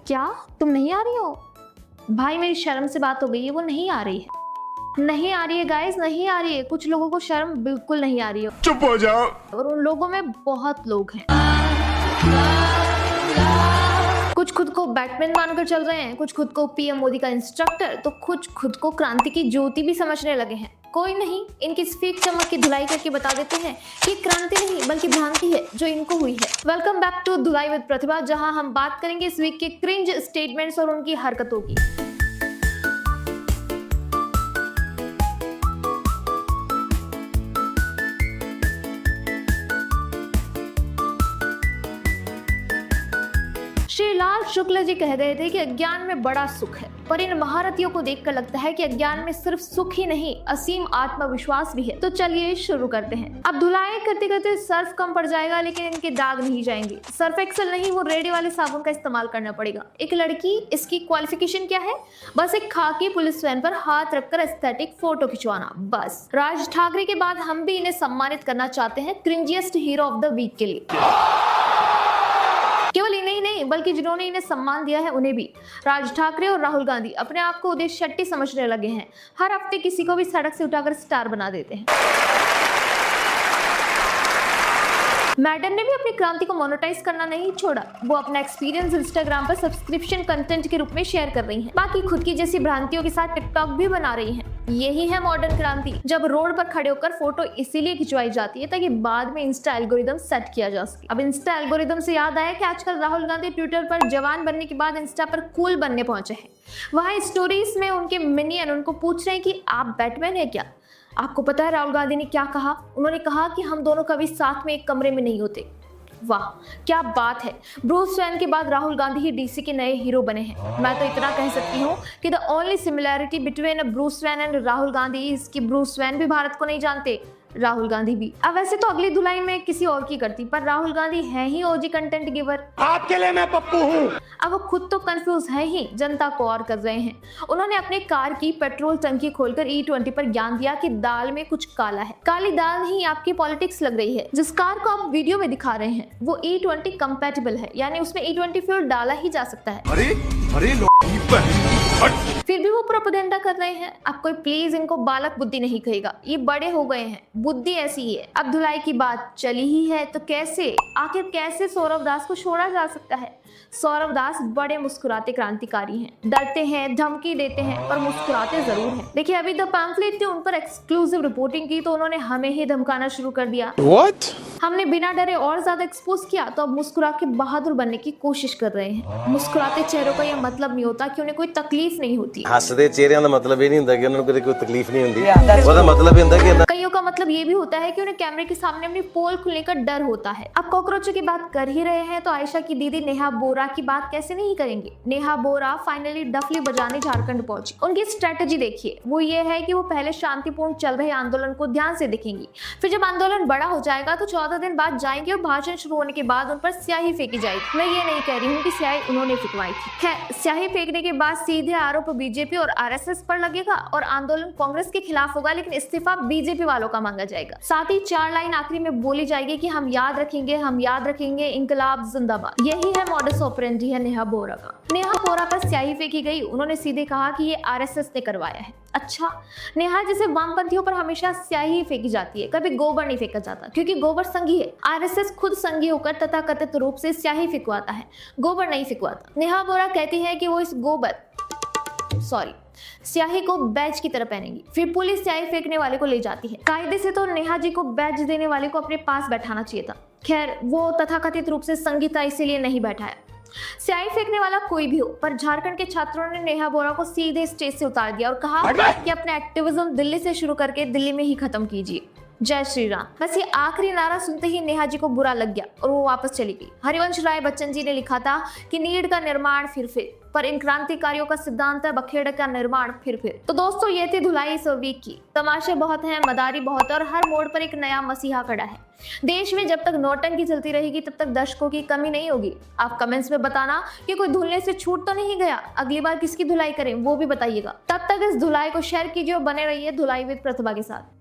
क्या तुम नहीं आ रही हो? भाई मेरी शर्म से बात हो गई है, वो नहीं आ रही है। नहीं आ रही है गाइस, नहीं आ रही है। कुछ लोगों को शर्म बिल्कुल नहीं आ रही है। चुप हो जाओ। और उन लोगों में बहुत लोग हैं। कुछ खुद को बैटमैन मानकर चल रहे हैं, कुछ खुद को पीएम मोदी का इंस्ट्रक्टर, तो कुछ खुद को क्रांति की ज्योति भी समझने लगे हैं। कोई नहीं, इनकी फेक चमक की धुलाई करके बता देते हैं कि क्रांति नहीं बल्कि भ्रांति है जो इनको हुई है। वेलकम बैक टू धुलाई विद प्रतिभा, जहां हम बात करेंगे इस वीक के क्रिंज स्टेटमेंट्स और उनकी हरकतों की। श्री लाल शुक्ल जी कह रहे थे कि अज्ञान में बड़ा सुख है, पर इन महारथियों को देखकर लगता है कि अज्ञान में सिर्फ सुख ही नहीं, असीम आत्मविश्वास भी है। तो चलिए शुरू करते हैं। अब धुलाई करते करते सर्फ कम पड़ जाएगा, लेकिन इनके दाग नहीं जाएंगे। सर्फ एक्सेल नहीं, वो रेडी वाले साबुन का इस्तेमाल करना पड़ेगा। एक लड़की, इसकी क्वालिफिकेशन क्या है? बस एक खाकी पुलिस वैन पर हाथ रखकर एस्थेटिक फोटो खिंचवाना, बस। राज ठाकरे के बाद हम भी इन्हें सम्मानित करना चाहते हैं क्रिंजिएस्ट हीरो ऑफ द वीक के लिए। केवल इन्हें ही नहीं, बल्कि जिन्होंने इन्हें सम्मान दिया है उन्हें भी। राज ठाकरे और राहुल गांधी अपने आप को उदय शेट्टी समझने लगे हैं। हर हफ्ते किसी को भी सड़क से उठाकर स्टार बना देते हैं। मैडम ने भी अपनी क्रांति को मोनेटाइज करना नहीं छोड़ा। वो अपना एक्सपीरियंस इंस्टाग्राम पर सब्सक्रिप्शन कंटेंट के रूप में शेयर कर रही हैं। बाकी खुद की जैसी भ्रांतियों के साथ टिकटॉक भी बना रही हैं। यही है मॉडर्न क्रांति, जब रोड पर खड़े होकर फोटो इसीलिए खिंचवाई जाती है ताकि बाद में इंस्टा एल्गोरिदम सेट किया जा सके। अब इंस्टा एल्गोरिदम से याद आया कि आजकल राहुल गांधी ट्विटर पर जवान बनने के बाद इंस्टा पर कूल बनने पहुंचे हैं। वहां स्टोरीज में उनके मिनियन उनको पूछ रहे हैं कि आप बैटमैन है क्या? आपको पता है राहुल गांधी ने क्या कहा? उन्होंने कहा कि हम दोनों कभी साथ में एक कमरे में नहीं होते। वाह क्या बात है। ब्रूस वैन के बाद राहुल गांधी ही डीसी के नए हीरो बने हैं। मैं तो इतना कह सकती हूँ कि the only similarity between Bruce Wayne and Rahul Gandhi is कि ब्रूस वैन भी भारत को नहीं जानते, राहुल गांधी भी। अब वैसे तो अगली धुलाई में किसी और की करती, पर राहुल गांधी है ही ओजी कंटेंट गिवर। आपके लिए मैं पप्पू हूँ। अब वो खुद तो कंफ्यूज है ही, जनता को और कर रहे हैं। उन्होंने अपने कार की पेट्रोल टंकी खोलकर E20 पर ज्ञान दिया कि दाल में कुछ काला है। काली दाल नहीं, आपकी पॉलिटिक्स लग रही है। जिस कार को आप वीडियो में दिखा रहे हैं वो E20 कंपैटिबल है, यानी उसमें E20 फ्यूल डाला ही जा सकता है। अरे फिर भी वो प्रोपेगेंडा कर रहे हैं। अब कोई प्लीज इनको बालक बुद्धि नहीं कहेगा, ये बड़े हो गए हैं, बुद्धि ऐसी ही है। अब धुलाई की बात चली ही है तो आखिर कैसे सौरव दास को छोड़ा जा सकता है? सौरव दास बड़े मुस्कुराते क्रांतिकारी हैं, डरते हैं, धमकी देते हैं, पर मुस्कुराते जरूर हैं। देखिए अभी द पैम्फलेट ने उन पर एक्सक्लूसिव रिपोर्टिंग की तो उन्होंने हमें ही धमकाना शुरू कर दिया। What? हमने बिना डरे और ज्यादा एक्सपोज किया तो अब मुस्कुरा के बहादुर बनने की कोशिश कर रहे हैं। मुस्कुराते चेहरों का यह मतलब नहीं होता कि उन्हें कोई तकलीफ नहीं होती। हसदे चेहरिਆਂ ਦਾ मतलब ये नहीं ਹੁੰਦਾ कि उन्हें कोई तकलीफ नहीं होती। ਉਹਦਾ मतलब ये ਹੁੰਦਾ कि कईयों का मतलब ये भी होता है कि उन्हें कैमरे के सामने अपनी पोल खुलने का डर होता है। अब कॉकरोचों की बात कर ही रहे हैं तो आयशा की दीदी नेहा बोरा की बात कैसे नहीं करेंगे। नेहा बोरा फाइनली डफली बजाने झारखंड पहुंची। उनकी स्ट्रेटेजी देखिए, वो ये है कि वो पहले शांतिपूर्ण चल रहे आंदोलन को ध्यान से देखेंगी, फिर जब आंदोलन बड़ा हो जाएगा तो 14 दिन बाद जाएंगे और भाषण शुरू होने के बाद उन पर स्याही फेंकी जाएगी। मैं ये नहीं कह रही हूँ कि स्याही उन्होंने फेंकवाई थी। खैर, स्याही फेंकने के बाद सीधे आरोप बीजेपी और आरएसएस पर लगेगा और आंदोलन कांग्रेस के खिलाफ होगा, लेकिन इस्तीफा बीजेपी वालों का मांगा जाएगा। साथ ही 4 लाइन आखिरी में बोली जाएगी कि हम याद रखेंगे इंकलाब जिंदाबाद। यही है मॉडस ऑपरेंडी है नेहा बोरा का। नेहा बोरा पर स्याही फेंकी गई, उन्होंने सीधे कहा कि ये आरएसएस ने करवाया है। अच्छा, नेहा जैसे वामपंथियों पर हमेशा स्याही फेंकी जाती है, कभी गोबर नहीं फेंका जाता, क्योंकि गोबर संघी है। आरएसएस खुद संघी होकर तथाकथित रूप से स्याही फेंकवाता है, गोबर नहीं फेंकवाता। नेहा बोरा कहती है कि वो इस स्याही को बैज की तरह पहनेंगी, फिर पुलिस स्याही फेंकने वाले को ले जाती है। कायदे से तो नेहा जी को बैज देने वाले को अपने पास बैठाना चाहिए था। खैर, वो तथाकथित रूप से संघी था, इसीलिए नहीं बैठाया। स्याही फेंकने वाला कोई भी हो, पर झारखंड के छात्रों ने नेहा बोरा को सीधे स्टेज से उतार दिया और कहा कि अपना एक्टिविज्म दिल्ली से शुरू करके दिल्ली में ही खत्म कीजिए। जय श्री राम। बस ये आखिरी नारा सुनते ही नेहा जी को बुरा लग गया और वो वापस चली गई। हरिवंश राय बच्चन जी ने लिखा था कि नीड का निर्माण फिर, पर इन क्रांतिकारियों का सिद्धांत है बखेड़ का निर्माण फिर। तो दोस्तों, ये थी धुलाई इस वीक की। तमाशे बहुत हैं, मदारी बहुत है और हर मोड़ पर एक नया मसीहा खड़ा है। देश में जब तक नौटंकी चलती रहेगी तब तक दर्शकों की कमी नहीं होगी। आप कमेंट्स में बताना कि कोई धुलने से छूट तो नहीं गया। अगली बार किसकी धुलाई करें वो भी बताइएगा। तब तक इस धुलाई को शेयर कीजिए और बने रहिए धुलाई विद प्रतिभा के साथ।